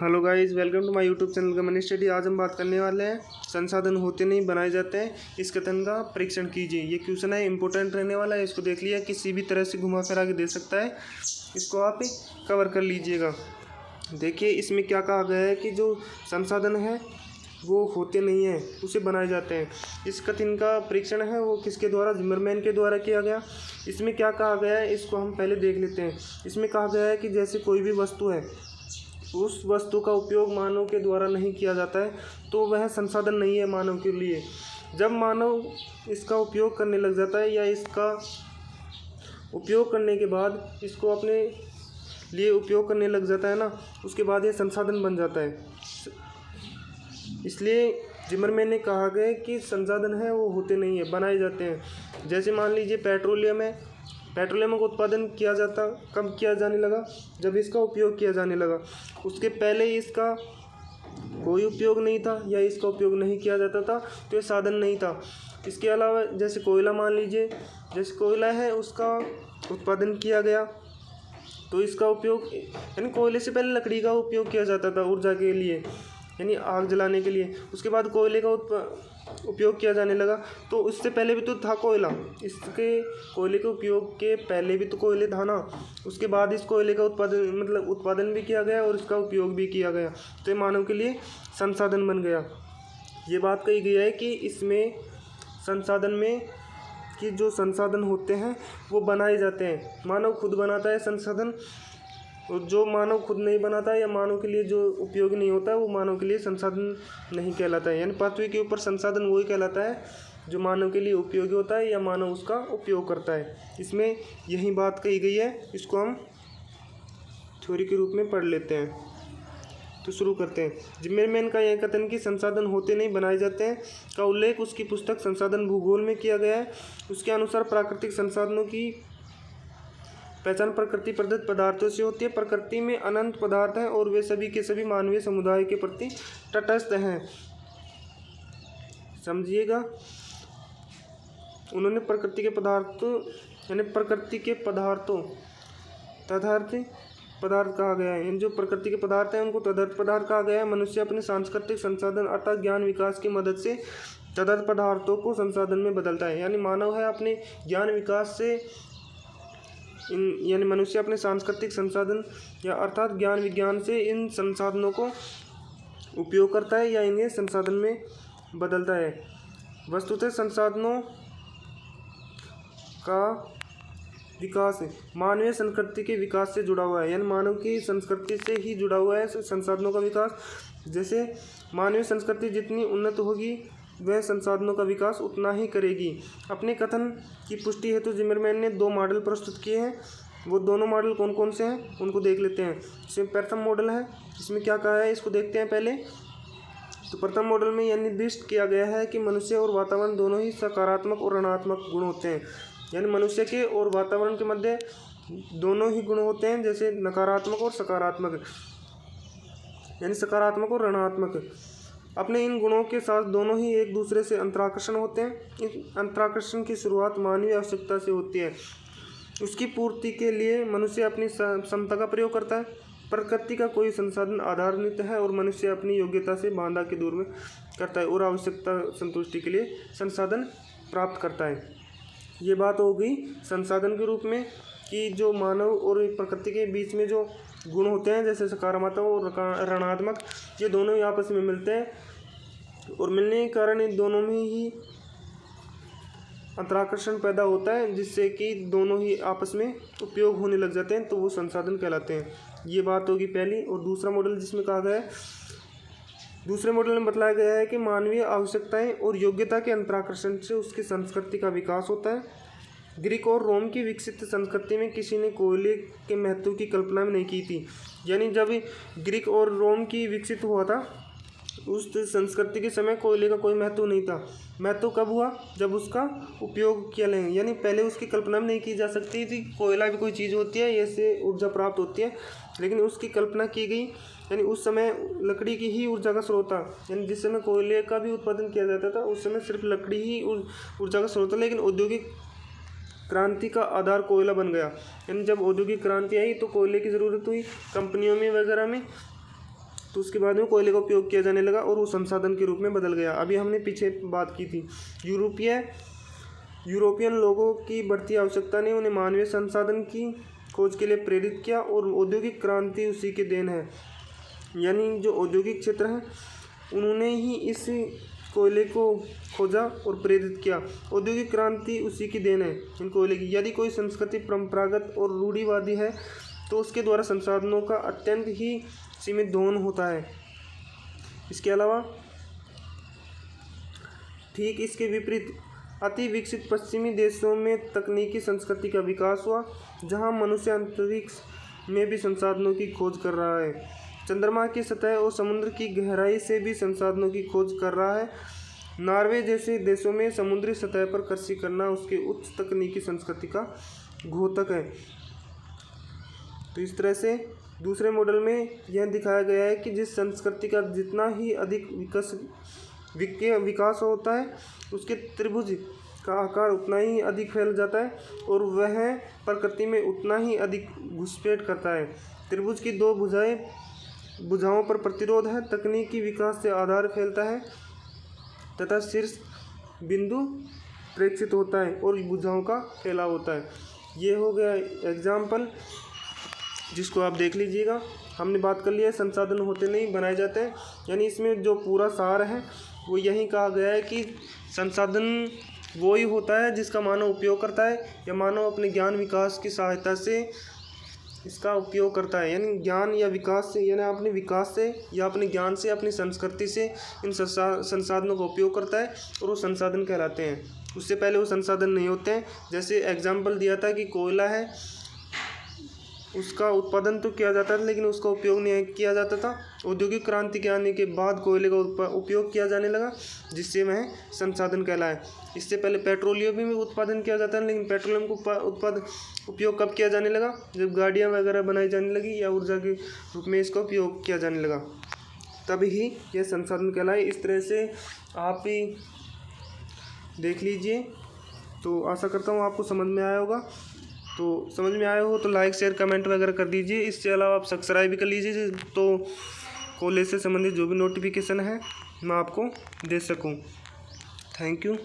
Hello guys, welcome to my YouTube channel का money study. आज हम बात करने वाले हैं संसाधन होते नहीं बनाए जाते हैं, इस कथन का परीक्षण कीजिए। ये क्वेश्चन है, इंपॉर्टेंट रहने वाला है। इसको देख लिया, किसी भी तरह से घुमा फिरा के दे सकता है, इसको आप कवर कर लीजिएगा। देखिए इसमें क्या कहा गया है कि जो संसाधन है वो होते नहीं हैं, उसे बनाए जाते हैं। इस कथन का परीक्षण है वो किसके द्वारा, जिमरमैन के द्वारा किया गया। इसमें क्या कहा गया है इसको हम पहले देख लेते हैं। इसमें कहा गया है कि जैसे कोई भी वस्तु है, उस वस्तु का उपयोग मानव के द्वारा नहीं किया जाता है तो वह संसाधन नहीं है मानव के लिए। जब मानव इसका उपयोग करने लग जाता है या इसका उपयोग करने के बाद इसको अपने लिए उपयोग करने लग जाता है ना, उसके बाद ये संसाधन बन जाता है। इसलिए जिमरमैन ने कहा गया कि संसाधन है वो होते नहीं है, बनाए जाते हैं। जैसे मान लीजिए पेट्रोलियम है, पेट्रोलियम का उत्पादन किया जाता, कब किया जाने लगा, जब इसका उपयोग किया जाने लगा। उसके पहले इसका कोई उपयोग नहीं था या इसका उपयोग नहीं किया जाता था तो ये साधन नहीं था। इसके अलावा जैसे कोयला मान लीजिए, जैसे कोयला है उसका उत्पादन किया गया तो इसका उपयोग, यानी कोयले से पहले लकड़ी का उपयोग किया जाता था ऊर्जा के लिए, यानी आग जलाने के लिए। उसके बाद कोयले का उपयोग किया जाने लगा, तो उससे पहले भी तो था कोयला। इसके कोयले के उपयोग के पहले भी तो कोयले था ना। उसके बाद इस कोयले का उत्पादन भी किया गया और इसका उपयोग भी किया गया, तो ये मानव के लिए संसाधन बन गया। ये बात कही गई है कि इसमें संसाधन में कि जो संसाधन होते हैं वो बनाए जाते हैं, मानव खुद बनाता है संसाधन। और जो मानव खुद नहीं बनाता है या मानव के लिए जो उपयोगी नहीं होता है वो मानव के लिए संसाधन नहीं कहलाता है। यानी पृथ्वी के ऊपर संसाधन वही कहलाता है जो मानव के लिए उपयोगी होता है या मानव उसका उपयोग करता है। इसमें यही बात कही गई है, इसको हम थ्योरी के रूप में पढ़ लेते हैं। तो शुरू करते हैं। जिमरमैन का यह कथन कि संसाधन होते नहीं बनाए जाते हैं का उल्लेख उसकी पुस्तक संसाधन भूगोल में किया गया है। उसके अनुसार प्राकृतिक संसाधनों की पहचान प्रकृति प्रदत्त पदार्थों से होती है। प्रकृति में अनंत पदार्थ हैं और वे सभी के सभी मानवीय समुदाय के प्रति तटस्थ हैं। समझिएगा, उन्होंने प्रकृति के पदार्थ यानी प्रकृति के पदार्थों तदर्थ पदार्थ कहा गया है। इन जो प्रकृति के पदार्थ हैं उनको तदर्थ पदार्थ कहा गया है। मनुष्य अपने सांस्कृतिक संसाधन अर्थात ज्ञान विकास की मदद से तदर्थ पदार्थों को संसाधन में बदलता है। यानी मानव है अपने ज्ञान विकास से यानी मनुष्य अपने सांस्कृतिक संसाधन या अर्थात ज्ञान विज्ञान से इन संसाधनों को उपयोग करता है या इन्हें संसाधन में बदलता है। वस्तुतः संसाधनों का विकास मानवीय संस्कृति के विकास से जुड़ा हुआ है, यानी मानव की संस्कृति से ही जुड़ा हुआ है संसाधनों का विकास। जैसे मानवीय संस्कृति जितनी उन्नत होगी वह संसाधनों का विकास उतना ही करेगी। अपने कथन की पुष्टि हेतु जिमरमैन ने 2 मॉडल प्रस्तुत किए हैं। वो दोनों मॉडल कौन कौन से हैं उनको देख लेते हैं। इसमें प्रथम मॉडल है, इसमें क्या कहा है इसको देखते हैं पहले। तो प्रथम मॉडल में यह निर्दिष्ट किया गया है कि मनुष्य और वातावरण दोनों ही सकारात्मक और ऋणात्मक गुण होते हैं। यानी मनुष्य के और वातावरण के मध्य दोनों ही गुण होते हैं, जैसे नकारात्मक और सकारात्मक, यानी सकारात्मक और ऋणात्मक। अपने इन गुणों के साथ दोनों ही एक दूसरे से अंतराकर्षण होते हैं। इस अंतराकर्षण की शुरुआत मानवीय आवश्यकता से होती है। उसकी पूर्ति के लिए मनुष्य अपनी क्षमता का प्रयोग करता है। प्रकृति का कोई संसाधन आधारित है और मनुष्य अपनी योग्यता से बांधा के दूर में करता है और आवश्यकता संतुष्टि के लिए संसाधन प्राप्त करता है। ये बात हो गई संसाधन के रूप में कि जो मानव और प्रकृति के बीच में जो गुण होते हैं जैसे सकारात्मक और ऋणात्मक, ये दोनों ही आपस में मिलते हैं और मिलने के कारण इन दोनों में ही अंतराकर्षण पैदा होता है, जिससे कि दोनों ही आपस में उपयोग होने लग जाते हैं, तो वो संसाधन कहलाते हैं। ये बात होगी पहली। और दूसरा मॉडल जिसमें कहा गया है, दूसरे मॉडल में बताया गया है कि मानवीय आवश्यकताएं और योग्यता के अंतराकर्षण से उसकी संस्कृति का विकास होता है। ग्रीक और रोम की विकसित संस्कृति में किसी ने कोयले के महत्व की कल्पना भी नहीं की थी। यानी जब ग्रीक और रोम की विकसित हुआ था उस संस्कृति के समय कोयले का कोई महत्व नहीं था। महत्व कब हुआ, जब उसका उपयोग किया लेंगे। यानी पहले उसकी कल्पना भी नहीं की जा सकती थी कोयला भी कोई चीज़ होती है, ऐसे ऊर्जा प्राप्त होती है, लेकिन उसकी कल्पना की गई। यानी उस समय लकड़ी की ही ऊर्जा का स्रोत था। यानी जिस समय कोयले का भी उत्पादन किया जाता था उस समय सिर्फ लकड़ी ही ऊर्जा का स्रोत था, लेकिन औद्योगिक क्रांति का आधार कोयला बन गया। यानी जब औद्योगिक क्रांति आई तो कोयले की ज़रूरत हुई कंपनियों में वगैरह में, तो उसके बाद में कोयले का उपयोग किया जाने लगा और वो संसाधन के रूप में बदल गया। अभी हमने पीछे बात की थी, यूरोपियन लोगों की बढ़ती आवश्यकता ने उन्हें मानवीय संसाधन की खोज के लिए प्रेरित किया और औद्योगिक क्रांति उसी के देन है। यानी जो औद्योगिक क्षेत्र है उन्होंने ही इस कोयले को खोजा और प्रेरित किया। औद्योगिक क्रांति उसी की देन है इन कोयले की। यदि कोई संस्कृति परंपरागत और रूढ़िवादी है तो उसके द्वारा संसाधनों का अत्यंत ही सीमित दोहन होता है। इसके अलावा ठीक इसके विपरीत अति विकसित पश्चिमी देशों में तकनीकी संस्कृति का विकास हुआ, जहां मनुष्य अंतरिक्ष में भी संसाधनों की खोज कर रहा है, चंद्रमा की सतह और समुद्र की गहराई से भी संसाधनों की खोज कर रहा है। नॉर्वे जैसे देशों में समुद्री सतह पर कृषि करना उसके उच्च तकनीकी संस्कृति का द्योतक है। तो इस तरह से दूसरे मॉडल में यह दिखाया गया है कि जिस संस्कृति का जितना ही अधिक विकास होता है उसके त्रिभुज का आकार उतना ही अधिक फैल जाता है और वह प्रकृति में उतना ही अधिक घुसपैठ करता है। त्रिभुज की दो भुजाओं पर प्रतिरोध है, तकनीकी विकास से आधार फैलता है तथा शीर्ष बिंदु प्रेक्षित होता है और भुजाओं का फैलाव होता है। ये हो गया एग्जाम्पल, जिसको आप देख लीजिएगा। हमने बात कर लिया है संसाधन होते नहीं बनाए जाते हैं, यानी इसमें जो पूरा सार है वो यही कहा गया है कि संसाधन वो ही होता है जिसका मानव उपयोग करता है या मानव अपने ज्ञान विकास की सहायता से इसका उपयोग करता है। यानी ज्ञान या विकास से, यानी अपने विकास से या अपने ज्ञान से, अपनी संस्कृति से इन संसाधनों का उपयोग करता है और वो संसाधन कहलाते हैं। उससे पहले वो संसाधन नहीं होते हैं। जैसे एग्जाम्पल दिया था कि कोयला है, उसका उत्पादन तो किया जाता था लेकिन उसका उपयोग नहीं किया जाता था। औद्योगिक क्रांति के आने के बाद कोयले का उपयोग किया जाने लगा, जिससे वह संसाधन कहलाए। इससे पहले पेट्रोलियम भी उत्पादन किया जाता है, लेकिन पेट्रोलियम को उपयोग कब किया जाने लगा? जब गाड़ियाँ वगैरह बनाई जाने लगी या ऊर्जा के रूप में इसका उपयोग किया जाने लगा, तभी ही यह संसाधन कहलाए। इस तरह से आप भी देख लीजिए। तो आशा करता हूँ आपको समझ में आया होगा। तो समझ में आया हो तो लाइक शेयर कमेंट वगैरह कर दीजिए। इसके अलावा आप सब्सक्राइब भी कर लीजिए तो कॉलेज से संबंधित जो भी नोटिफिकेशन है मैं आपको दे सकूं। Thank you.